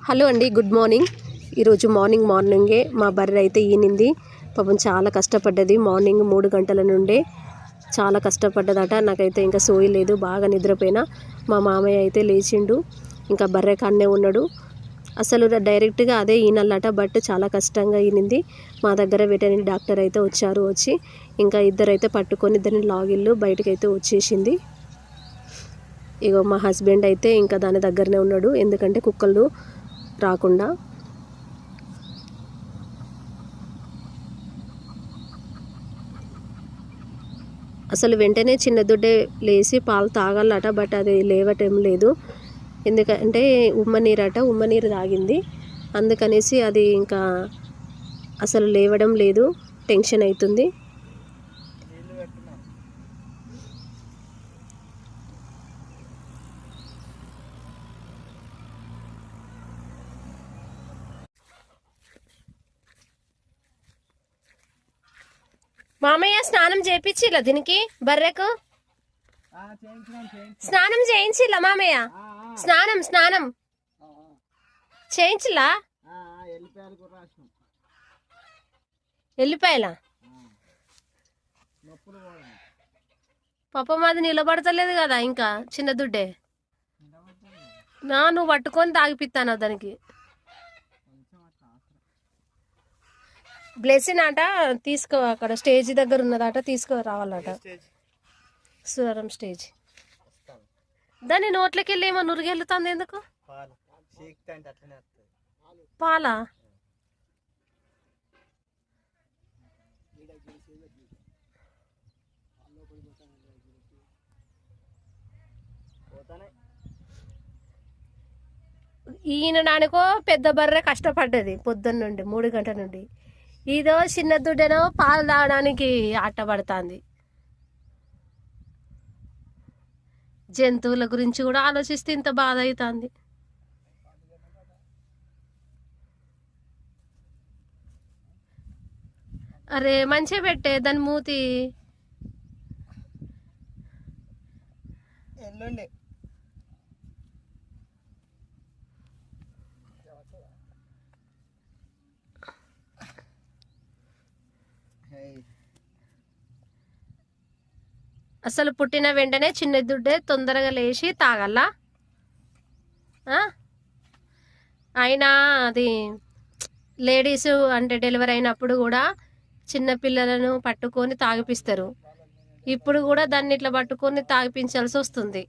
Hello అండి, good morning. ఈరోజు మార్నింగే మా బర్రె అయితే ఈనింది. పాపం చాలా కష్టపడ్డది. మార్నింగ్ 3 గంటల నుండే చాలా కష్టపడ్డదట. నాకైతే ఇంకా సోయి లేదు, బాగా నిద్రపోయినా. మా మామయ్య అయితే లేచిండు, ఇంకా బర్రె కాన్నే ఉన్నాడు. అసలు డైరెక్ట్గా అదే ఈనల్లట, బట్ చాలా కష్టంగా ఈనింది. మా దగ్గర వెటర్నరీ డాక్టర్ అయితే వచ్చి ఇంకా ఇద్దరైతే పట్టుకొని ఇద్దరిని లాగిళ్ళు, బయటకైతే వచ్చేసింది. ఇగో మా హస్బెండ్ అయితే ఇంకా దాని దగ్గరనే ఉన్నాడు, ఎందుకంటే కుక్కలు రాకుండా. అసలు వెంటనే చిన్న దుడ్డే లేచి పాలు తాగాలట, బట్ అది లేవటం లేదు. ఎందుకంటే ఉమ్మనీరు తాగింది, అందుకనేసి అది ఇంకా అసలు లేవడం లేదు. టెన్షన్ అవుతుంది. మామయ్య స్నానం చేయించిలా దీనికి, బర్రెకు స్నానం చేయించిలా మామయ్య? స్నానం చేయించిలా? ఎల్లిపాయలా? పాపం అది నిలబడతలేదు కదా, ఇంకా చిన్న దుడ్డే. నువ్వు పట్టుకొని తాగిపిస్తాను దానికి. బ్లెస్సింగ్ అట తీసుకో, అక్కడ స్టేజ్ దగ్గర ఉన్నదట, తీసుకురావాలట. సురం స్టేజ్. దాన్ని నోట్లోకి వెళ్ళి ఏమో నురిగెళ్తుంది, ఎందుకు? పాలా? ఈయనడానికో పెద్ద బర్రె కష్టపడ్డది పొద్దున్న నుండి, 3 గంటల నుండి. ఇదో చిన్న దుడ్డేనో పాలు తాగడానికి ఆటపడుతుంది. జంతువుల గురించి కూడా ఆలోచిస్తే ఇంత బాధ అవుతుంది. అరే మంచిగా పెట్టే దాని మూతి. అసలు పుట్టిన వెంటనే చిన్న దుడ్డే తొందరగా లేచి తాగల్లా. అయినా అది లేడీస్ అంటే డెలివరీ అయినప్పుడు కూడా చిన్న పిల్లలను పట్టుకొని తాగిపిస్తారు. ఇప్పుడు కూడా దాన్ని ఇట్లా పట్టుకొని తాగిపించాల్సి వస్తుంది.